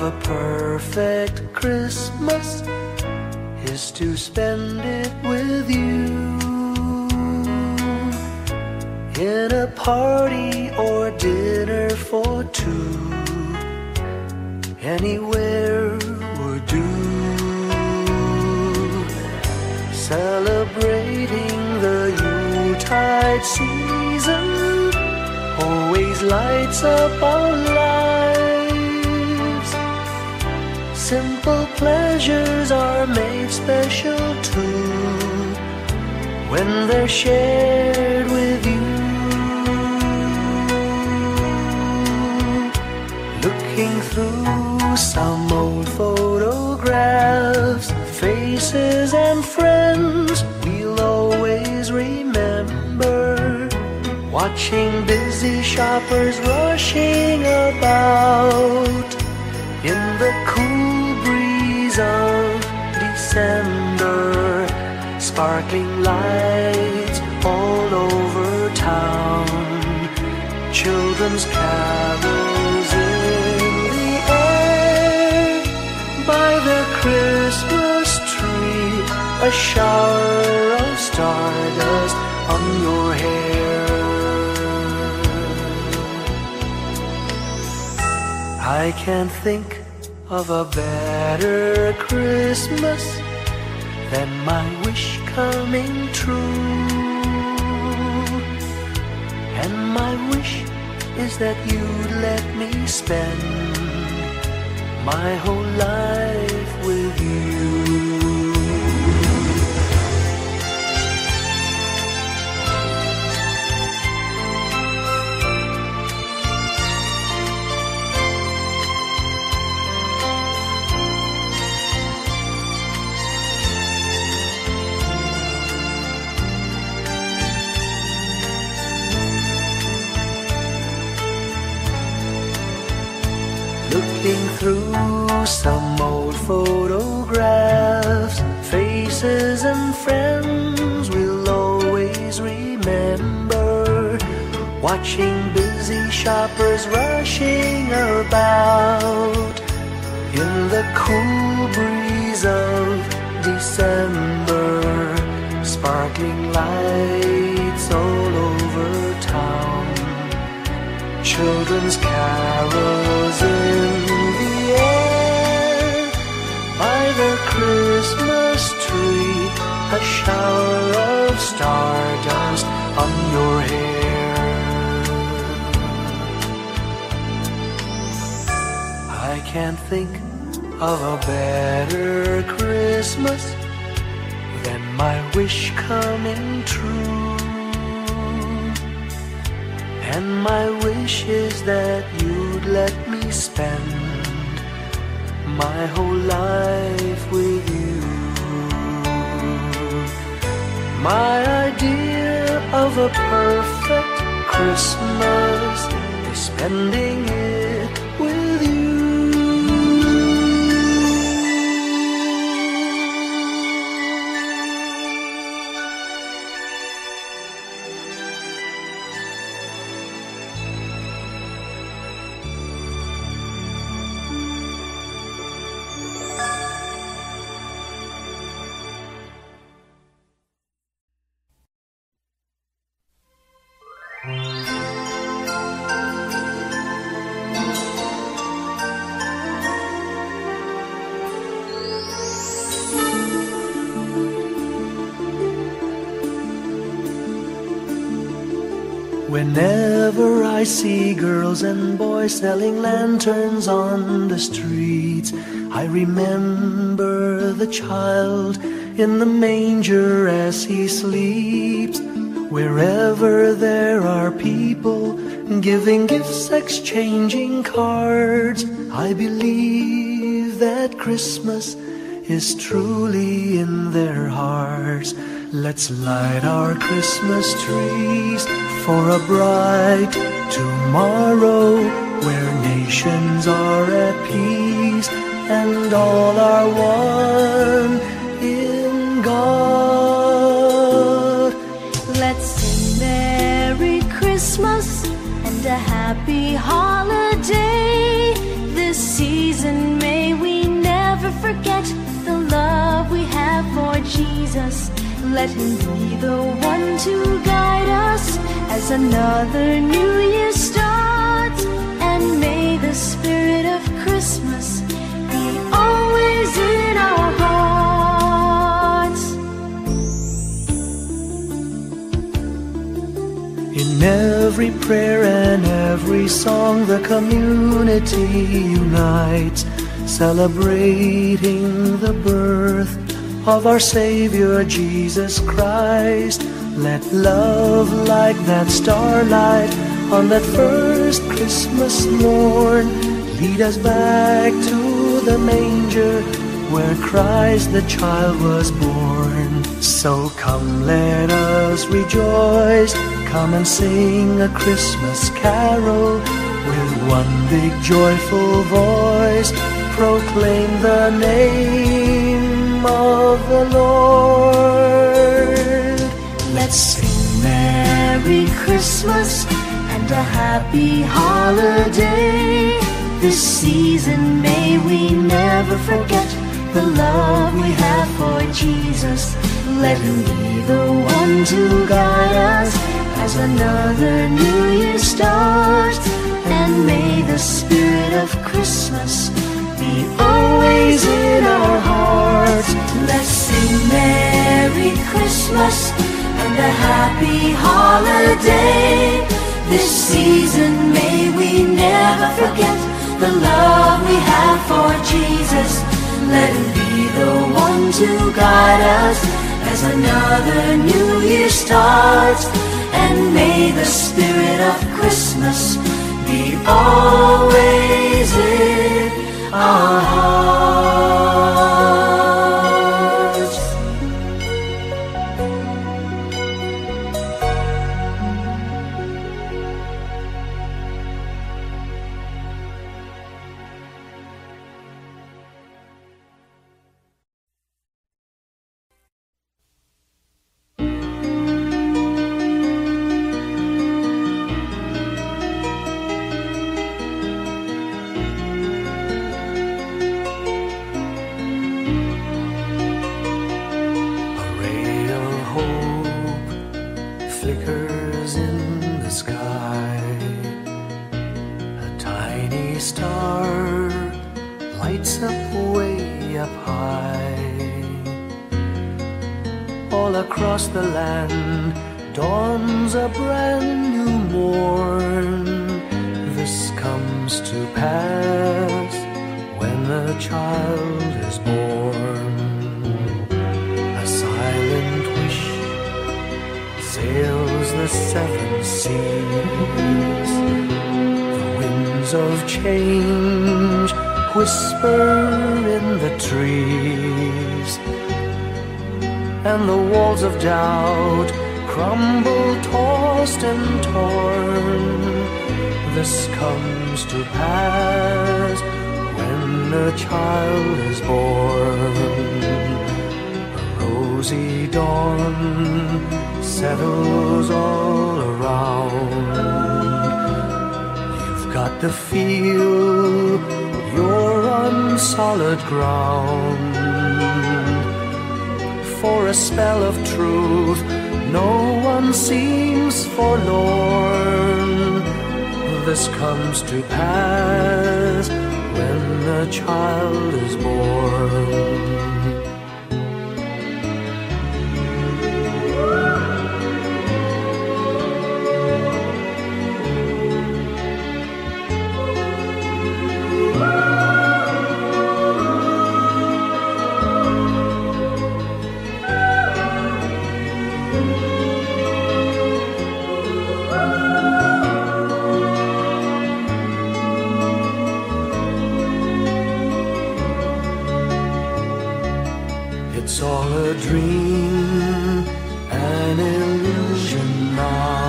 of a perfect Christmas is to spend it with you, in a party or dinner for two. Anywhere would do. Celebrating the Yuletide season always lights up our lives. Simple pleasures are made special too when they're shared with you. Looking through some old photographs, faces and friends we'll always remember, watching busy shoppers rushing about in the cool breeze of December, sparkling lights all over town, children's carols in the air, by the Christmas tree, a shower of stardust on your hair. I can't think of a better Christmas than my wish coming true. And my wish is that you'd let me spend my whole life with you. Looking through some old photographs, faces and friends we'll always remember, watching busy shoppers rushing about in the cool breeze of December, sparkling lights all over town, children's carols in the air, by the Christmas tree, a shower of stardust on your hair. I can't think of a better Christmas than my wish coming true. And my wish is that you'd let me spend my whole life with you. My idea of a perfect Christmas is spending it with you. Whenever I see girls and boys selling lanterns on the streets, I remember the child in the manger as he sleeps. Wherever there are people giving gifts, exchanging cards, I believe that Christmas is truly in their hearts. Let's light our Christmas trees for a bright tomorrow, where nations are at peace and all are one in God. Let's sing Merry Christmas and a happy holiday this season may we never forget the love we have for Jesus. Let Him be the one to guide us as another new year starts. And may the spirit of Christmas be always in our hearts. In every prayer and every song, the community unites, celebrating the birth of our Savior Jesus Christ. Let love like that starlight on that first Christmas morn lead us back to the manger where Christ the child was born. So come, let us rejoice, come and sing a Christmas carol with one big joyful voice. Proclaim the name of the Lord. Let's sing Merry Christmas and a happy holiday. This season may we never forget the love we have for Jesus. Let Him be the one to guide us as another new year starts. And may the spirit of Christmas be always in our hearts. Let's sing Merry Christmas and a happy holiday. This season may we never forget the love we have for Jesus. Let Him be the one to guide us as another new year starts. And may the spirit of Christmas be always in our hearts. Flickers in the sky. A tiny star lights up way up high. All across the land dawns a brand new morn. This comes to pass when a child is born. A silent wish sails the seven seas. The winds of change whisper in the trees, and the walls of doubt crumble, tossed and torn. This comes to pass when a child is born. A rosy dawn settles all around. You've got to feel you're on solid ground. For a spell of truth, no one seems forlorn. This comes to pass when a child is born. It's all a dream, an illusion now.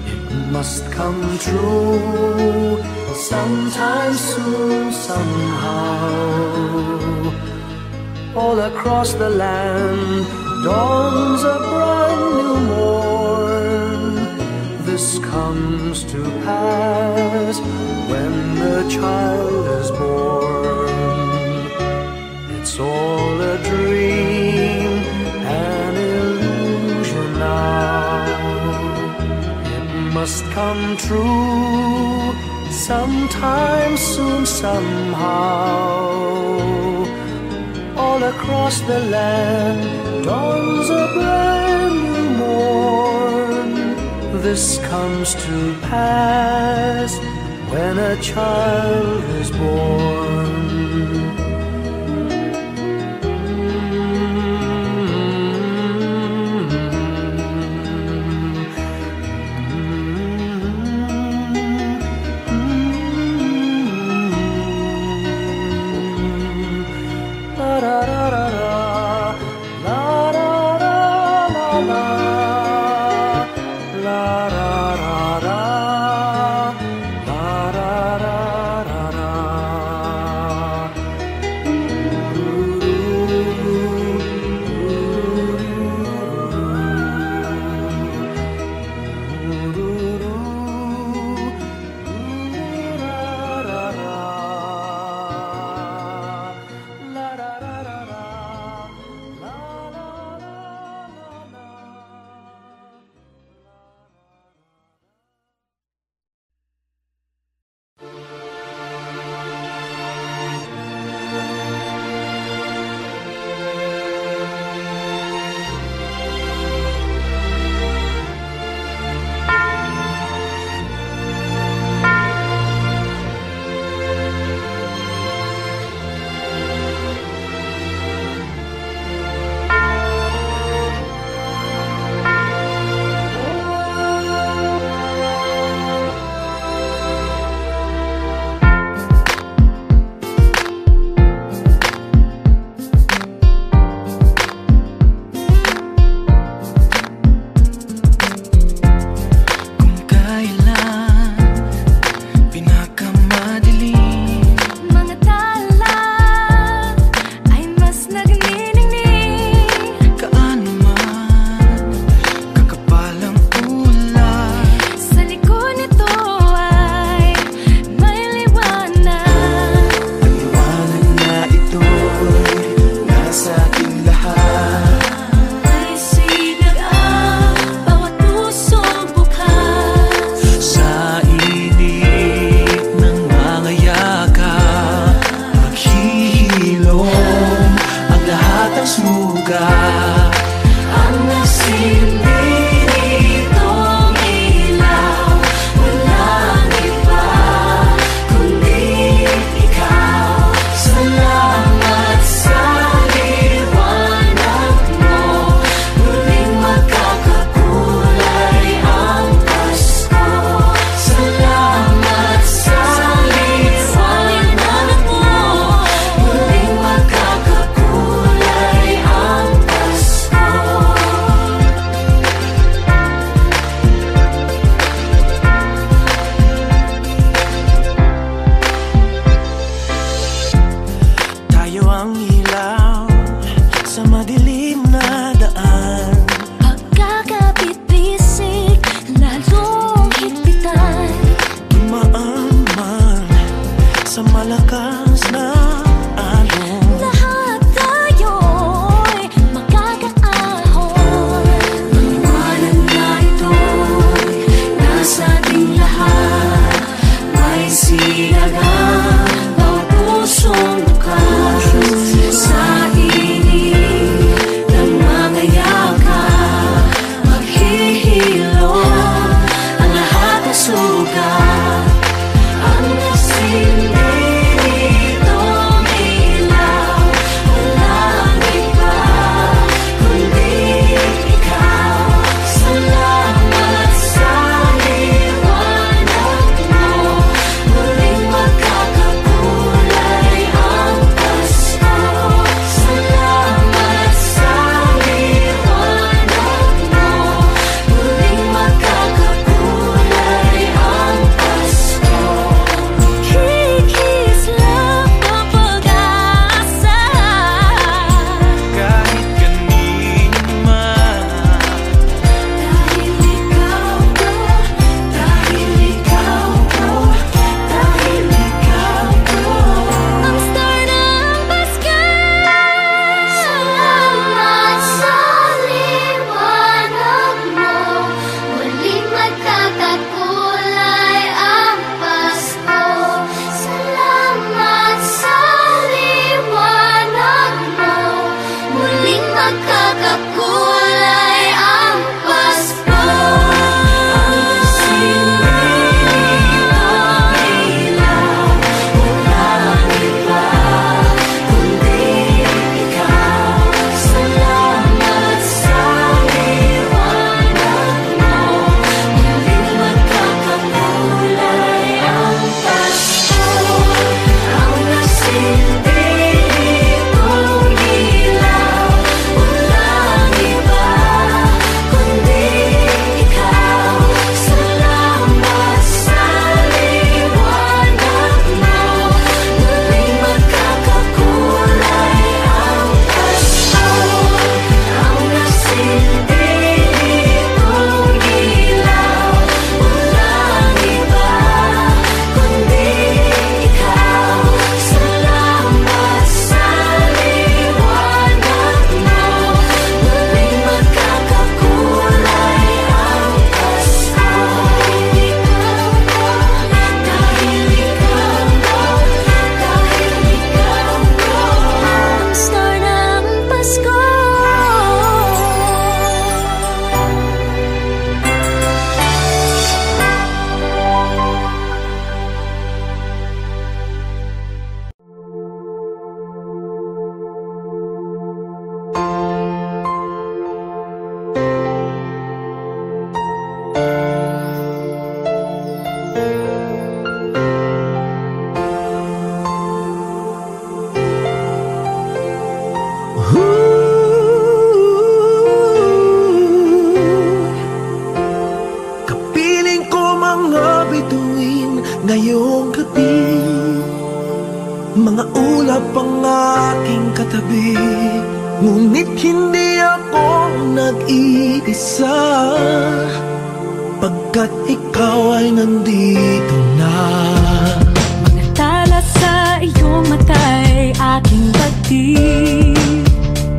It must come true sometime soon, somehow. All across the land dawns a brand new morn. This comes to pass when the child is born. It's all a dream, an illusion now. It must come true sometime soon, somehow. All across the land dawns a brand new morn. This comes to pass when a child is born. Ngayong gabi, mga ulap ang aking katabi, ngunit hindi ako nag-iisa, pagkat ikaw ay nandito na. Mga tala sa iyong mata'y aking pagtig,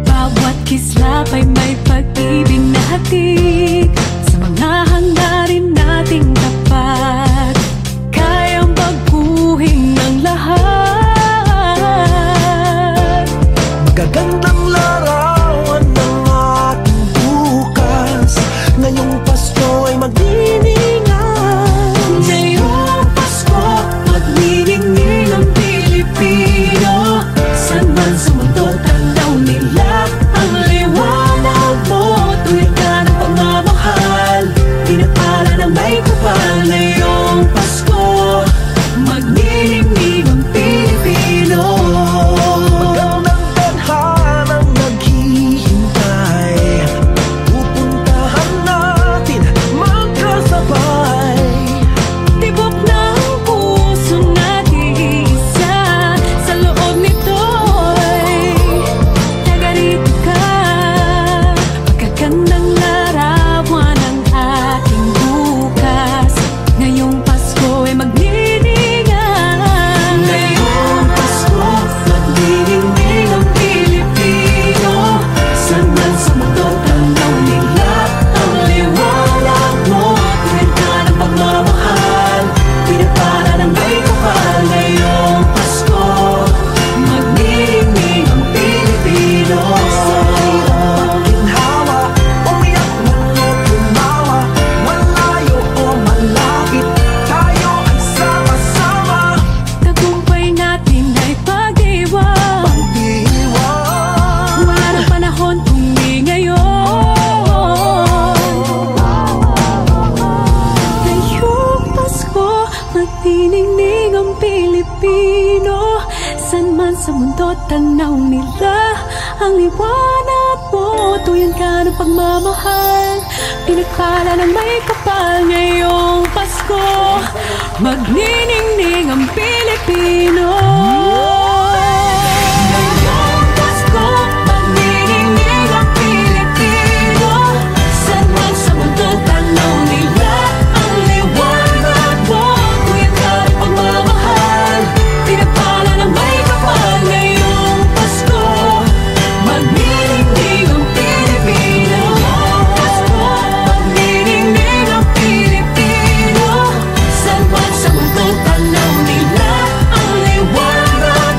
bawat kislap ay may pag-ibig na hatid. Sa mga hangarin nating tapat, kayang baguhin ng lahat. Magagandang larawan ng ating bukas, ngayong Pasko ay magdiningan. Ngayong Pasko, magniningning ang Pilipino. Saan man sa mundo, tanaw nila ang liwanag mo. Tuwid ka ng pagmamahal, pinapala ng may kapal. Ngayong Pasko, magniningning ang Pilipino. Magandang tadhanang naghihintay, pupuntahan natin magkasabay. Tibok ng puso natin isa, sa loob nito'y tagarito ka. Magagandang larawan ang ating bukas, ngayong Pasko ay magniningan. Ngayong Pasko, magniningning ang Pilipino. Saan man sa mundo, tanaw nila ang liwanag mo. Tuwid ka ng pagmamahal, pinapala ng may kapal. Ngayong Pasko, magniningning ang Pilipino. Ginhawa, umiyak man o tumawa, malayo o malapit, tayo ay sama-sama. Tagumpay natin ay pag-iwan, Pag-iwan, wala na panahon kundi ngayon. Ngayong Pasko, magniningning ang Pilipino. Saan man sa mundo, tanaw nila ang liwanag mo. Tuyan ka ng pagmamahal, pinagpala ng may kapal. Ngayong Pasko, magniningning ang Pilipino. Ngayong Pasko, magniningning ang Pilipino. Saan man sa mundo, tanaw nila ang liwanag mo. Tuyan ka ng pagmamahal, pinapala ng may kapal. Ngayong Pasko, magniningning ang Pilipino. Pasko, magniningning ang Pilipino. Saan man sa mundo, tanaw nila ang liwanag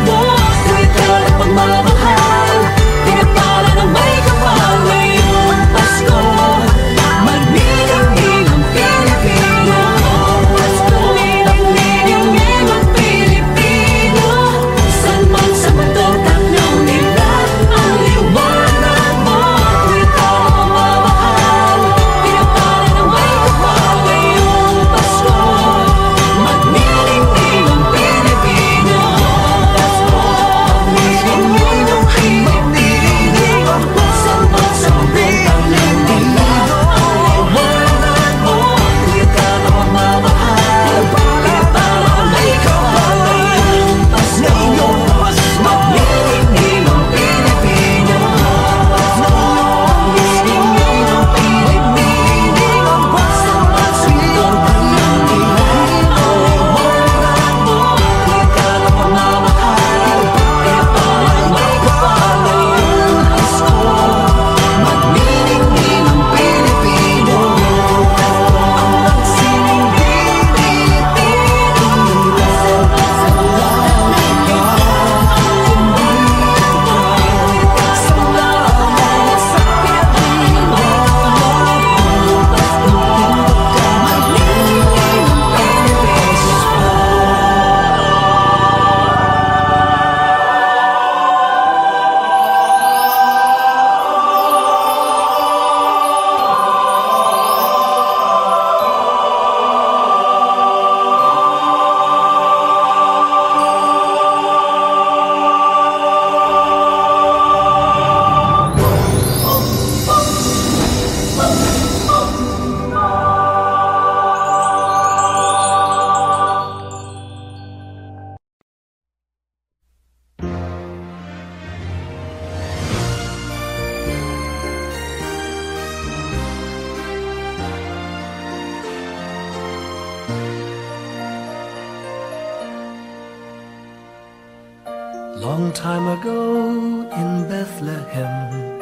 Long time ago in Bethlehem,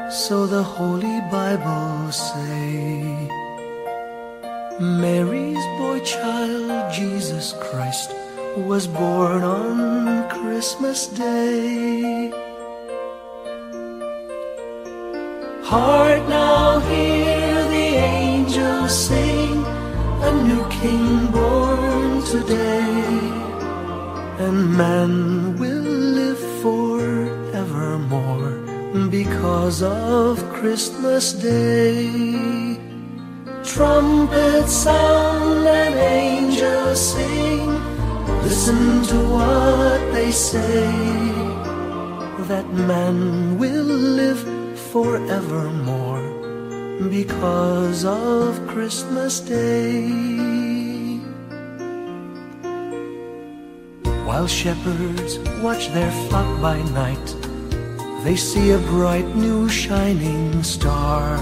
so the Holy Bible say, Mary's boy child, Jesus Christ, was born on Christmas Day. Hark now, hear the angels sing, a new King born today, and man will live forevermore because of Christmas Day. Trumpets sound and angels sing, listen to what they say, that man will live forevermore because of Christmas Day. While shepherds watch their flock by night, they see a bright new shining star.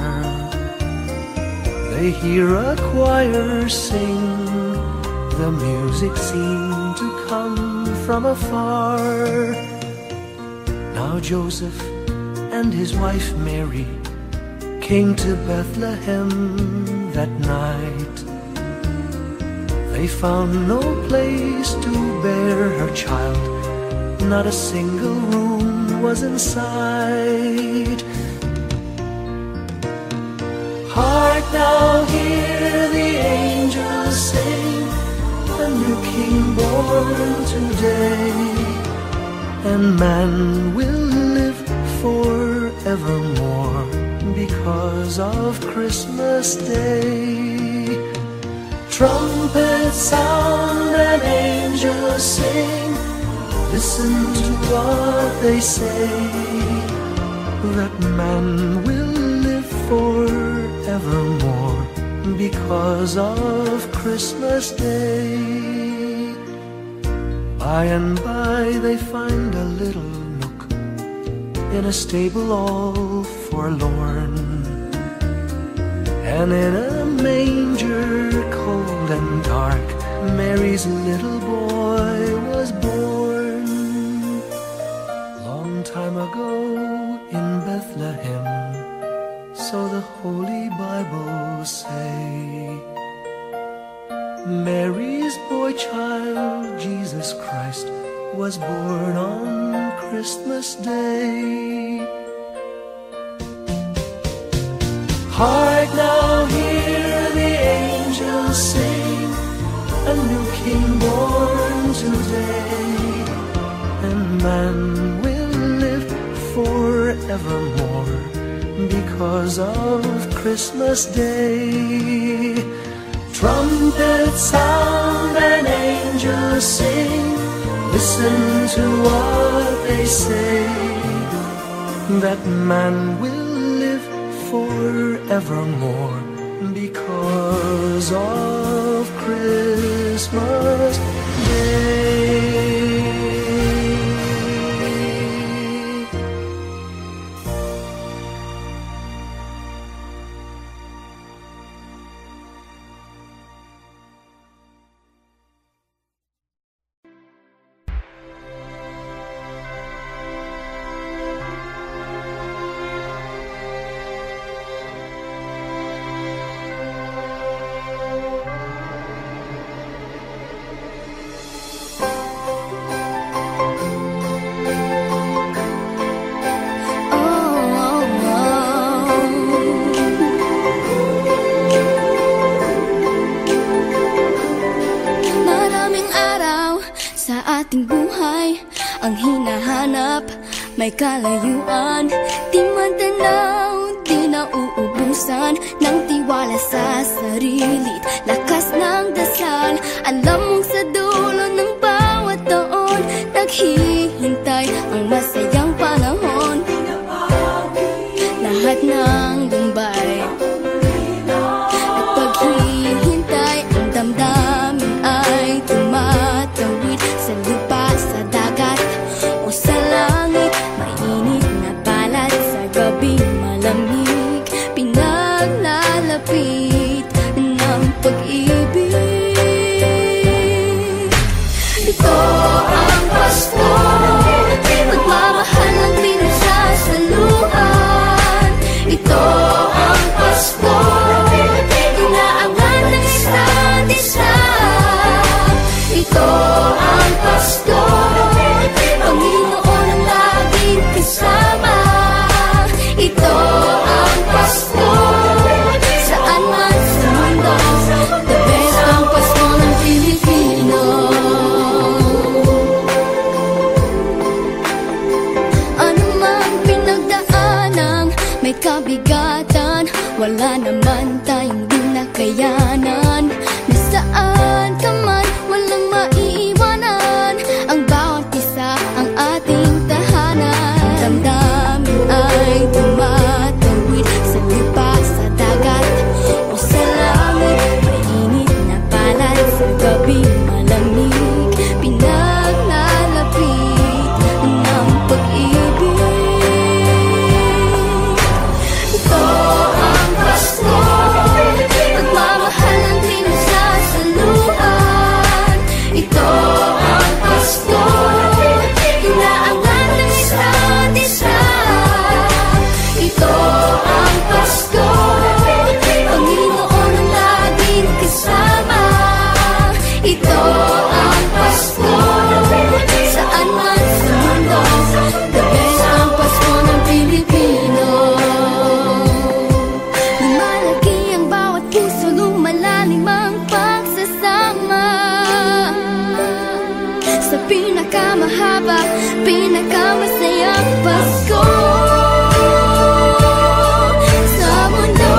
They hear a choir sing, the music seemed to come from afar. Now Joseph and his wife Mary came to Bethlehem that night. They found no place to bear her child, not a single room was in sight. Hark now, hear the angels sing, a new King born today, and man will live forevermore because of Christmas Day. Trumpets sound and angels sing, listen to what they say, that man will live forevermore because of Christmas Day. By and by they find a little nook in a stable all forlorn, and in a manger cold and dark, Mary's little boy was born. Long time ago in Bethlehem, so the Holy Bible say, Mary's boy child, Jesus Christ, was born on Christmas Day. Hark now, hear the angels sing, a new King born today, and man will live forevermore because of Christmas Day. Trumpets sound and angels sing, listen to what they say, that man will live forevermore because of Christmas Day. May kalayuan, di man tanaw, di na uubusan ng tiwala sa sarili't lakas ng dasal. Alam mong sa dulo ng bawat taon, naghihintay ang masayang panahon. Lahat ng lumbay at paghihintay, ang damdamin ay tumatawid sa lupa, sa dagat o sa langit. Mainit na balat sa gabing malamig, pinaglalapit ng pag-ibig. kayanan. Nasaan ka man, walang maiiwanan. Ang bawat isa ang ating tahanan. Damdamin ay tumatawid sa lupa, sa dagat o sa langit. Mainit na palad sa gabing malamig, pinaglalapit ng pag-ibig. Ito ang Pasko, pagmamahal ng pinagsasaluhan. Ito ang Pasko, inaangan ng isa't isa. Ito ang Pasko, Panginoon ang laging kasama. Ito ang Pasko, saan man sa mundo, the best ang Pasko ng Pilipino. Lumalaki ang bawat puso, lumalalim ang pagsasama. Sa pinakamahaba, pinakamasayang Pasko sa mundo.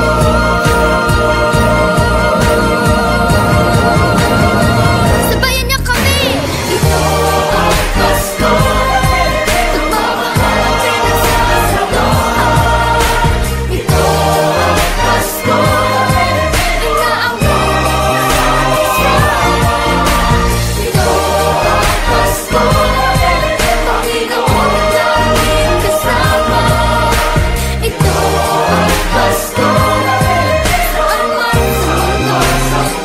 Sabayan niyo kami! Ito ang Pasko, pagmamahal ang pinagsasaluhan. Ito ang Pasko, inaaway ng isa't isa. Ito ang Pasko, Panginoon ang laging kasama. Ito ang Pasko, saan man sa mundo,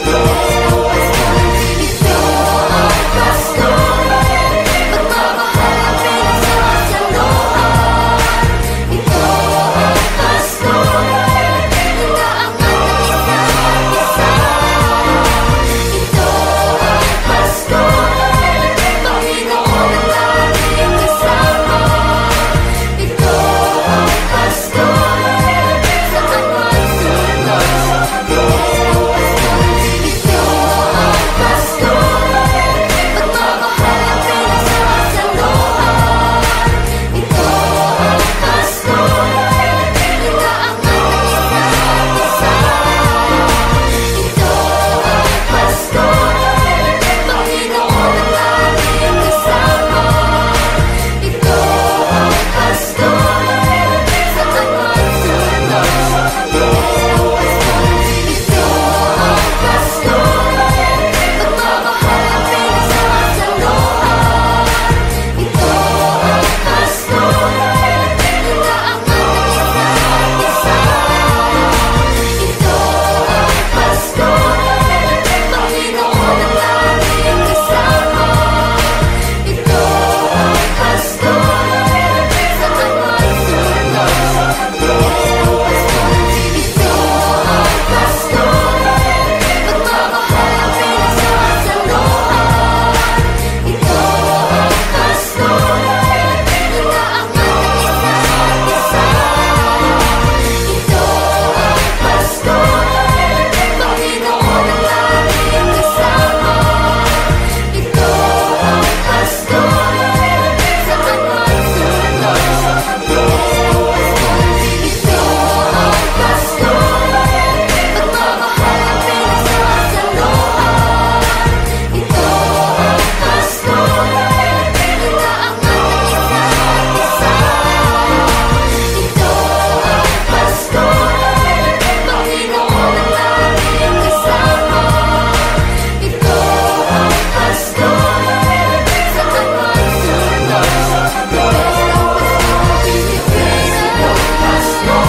the best ang Pasko. Ito ang Pasko, pagmamahal ang pinagsasaluhan. Ito ang Pasko, inaangan ng isa't isa. Ito ang Pasko, Panginoon ang laging kasama. Ito ang Pasko, saan man sa mundo, the best ang Pasko. Ito ang Pasko, pagmamahal ang pinagsasaluhan. Ito ang Pasko, inaangan ng isa't isa. Ito ang Pasko, Panginoon ang laging kasama. Ito ang Pasko, saan man sa mundo, the best ang Pasko. Ito ang Pasko, pagmamahal ang pinagsasaluhan. Ito ang Pasko, inaangan ng isa't isa. Ito ang Pasko, Panginoon ang laging kasama. Ito ang Pasko, saan man sa mundo, the best ang Pasko. Ito ang Pasko, pagmamahal ang pinagsasaluhan. Ito ang Pasko, inaangan ng isa't isa. Ito ang Pasko, Panginoon ang laging kasama. Ito ang Pasko, saan man sa mundo, the best ang Pasko. Ito ang Pasko, pagmamahal ang pinagsasaluhan. Ito ang Pasko, inaangan ng isa't isa. Ito ang Pasko, Panginoon ang laging kasama. Ito ang Pasko, saan man sa mundo, the best ang Pasko. Pilipino, Pasko,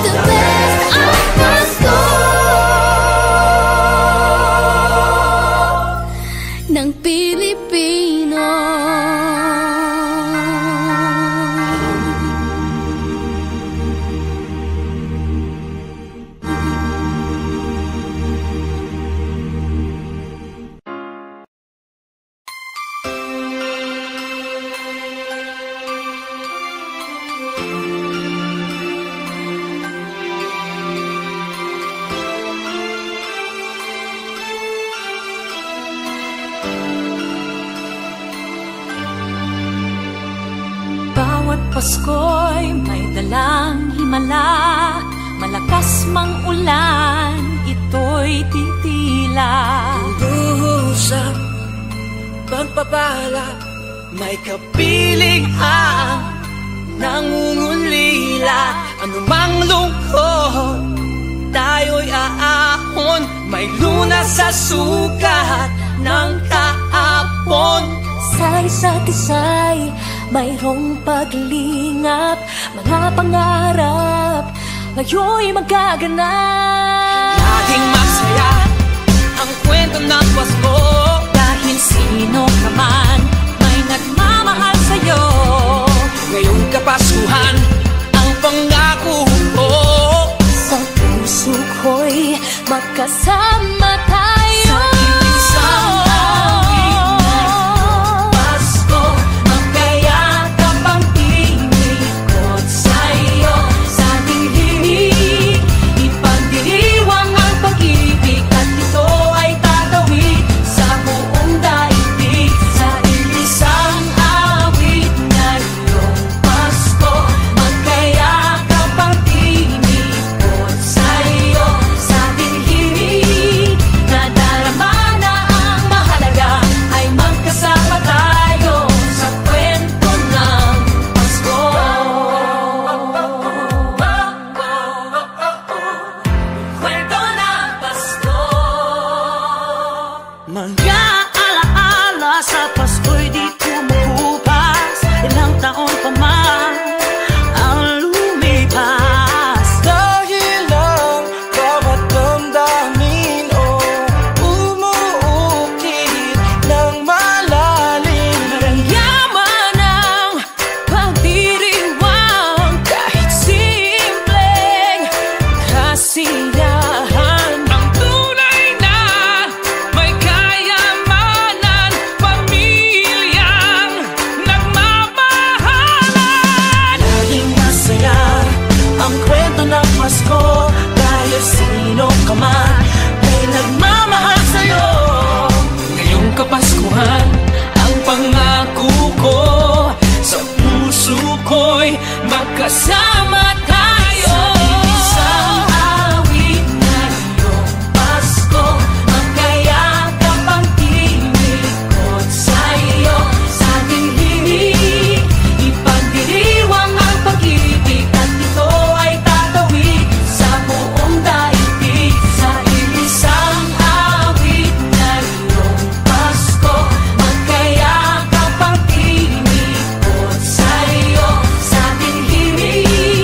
the best ang Pasko ng Pilipino. Pasko'y may dalang himala, malakas mang ulan, pala, may kapiling ang nangungulila. Anumang lungkot, tayo'y aahon. May lunas sa sukat ng kahapon. Sa isa't isa'y mayroong paglingap. Mga pangarap ngayon'y magaganap. Laging masaya ang kwento ng Pasko. Dahil sino ka man may nagmamahal sa'yo. Ngayong Kapaskuhan ang pangako ko. Sa puso ko'y magkasama tayo. Sa isang awit ng Pasko, magkayakap ang tinikot sa'yo. Sa ating himig, ipagdiriwang ang pag-ibig, at ito ay tatawid sa buong daigdig. Sa isang awit ngayong Pasko, magkayakap ang tinikot sa'yo. Sa ating himig, nadarama na ang mahalaga, ay magkasama tayo sa kwento ng Pasko. Kwento ng Pasko. Mga alaala sa Pasko'y di kumukupas. Ilang taon pa man ang lumipas. Dahil ang bawat damdamin umuukit ng malalim. Yaman ang pagdiriwang, kahit simpleng kasiyahan. Ang tunay na may kayamanan, pamilyang nagmamahalan. Laging masaya ang kwento ng Pasko. Dahil sino ka man may nagmamahal sa'yo. Ngayong Kapaskuhan ang pangako ko. Sa puso ko'y magkasama tayo. Isang awit ngayong Pasko, magkayakap ang tinikot sa'yo. Sa ating himig, ipagdiriwang ang pag-ibig, at ito ay tatawid sa buong daigdig. Sa isang awit ngayong Pasko, magkayakap ang tinikot sa'yo. Sa ating himig,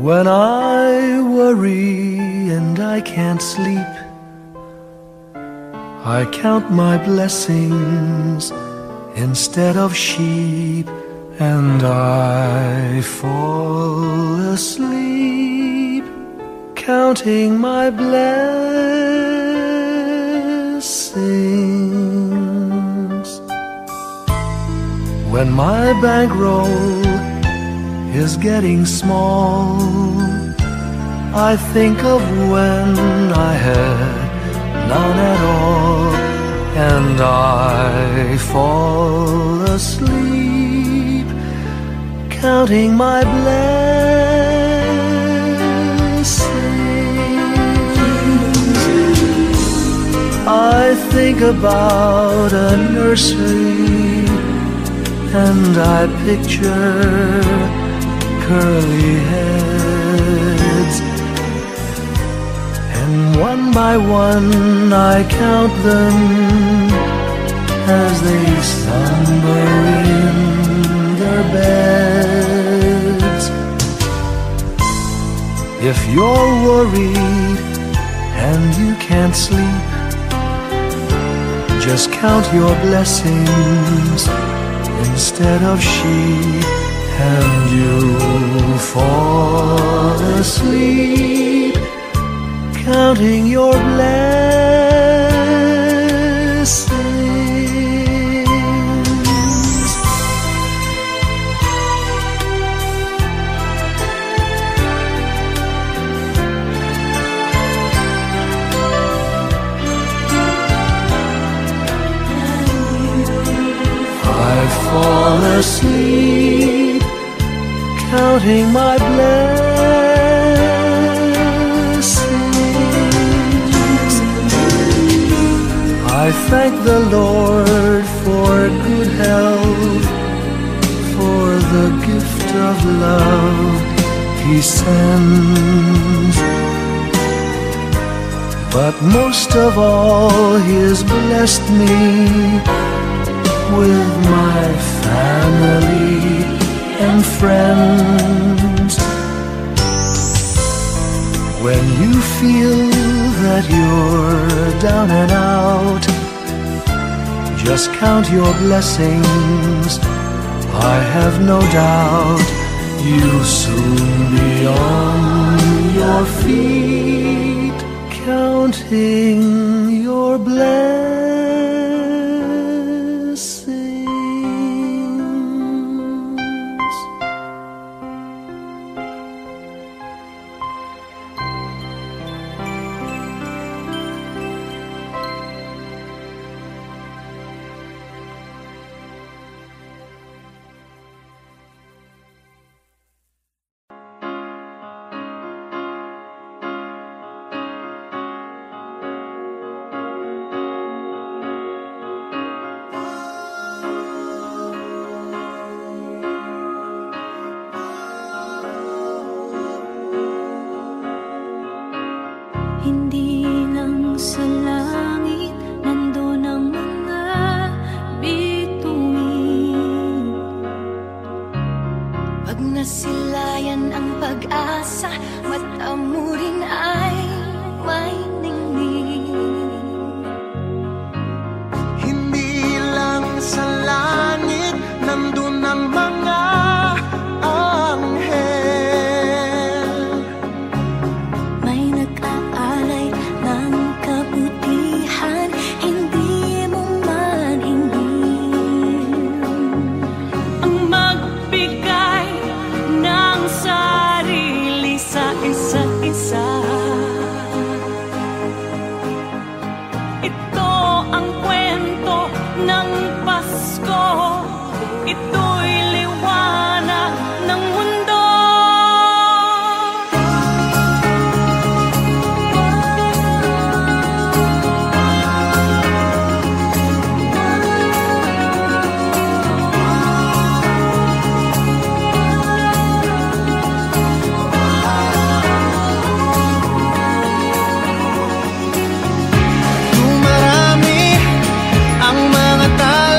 When I worry and I can't sleep, I count my blessings instead of sheep, and I fall asleep counting my blessings. When my bankroll is getting small, I think of when I had none at all, and I fall asleep counting my blessings. I think about a nursery, and I picture curly heads, and one by one I count them as they slumber in their beds. If you're worried and you can't sleep, just count your blessings instead of sheep, and you'll fall asleep counting your blessings. I fall asleep counting my blessings. I thank the Lord for good health, for the gift of love He sends. But most of all, He has blessed me with my family and friends. When you feel that you're down and out, just count your blessings. I have no doubt you'll soon be on your feet, counting your blessings. Hindi lang sa langit nandun ang mga bituin. Pag nasilayan ang pag-asa, mata mo rin ay may ningning. Hindi lang sa langit nandun ang mga anghel. May nag-aalay ng kabutihan, hindi mo man hingin. Ang magbigay ng sarili sa isa't isa. Ito ang kwento ng Pasko. Ito'y liwanag ng mundo. Dumarami ang mga tao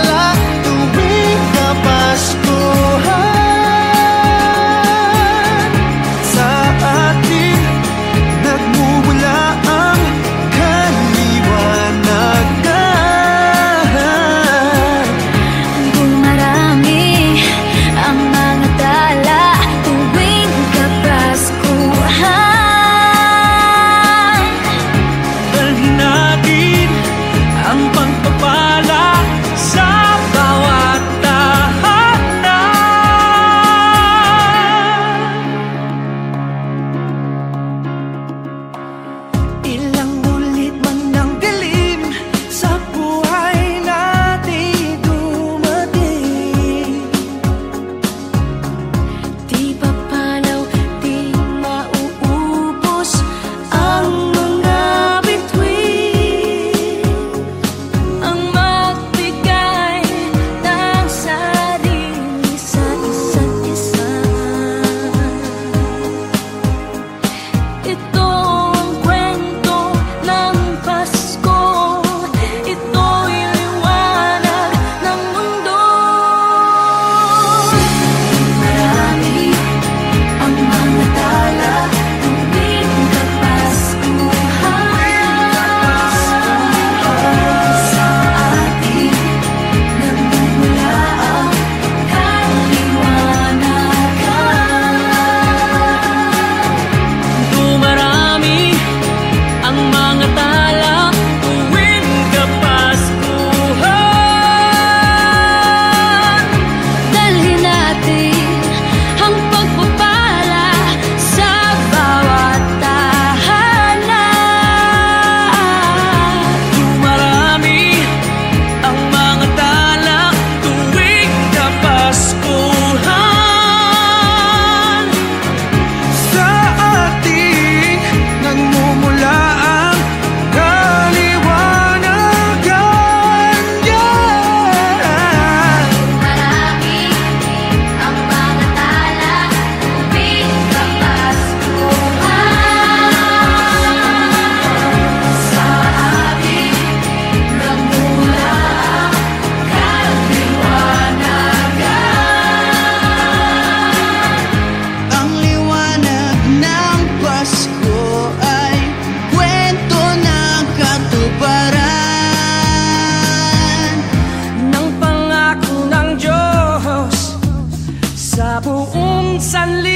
Halika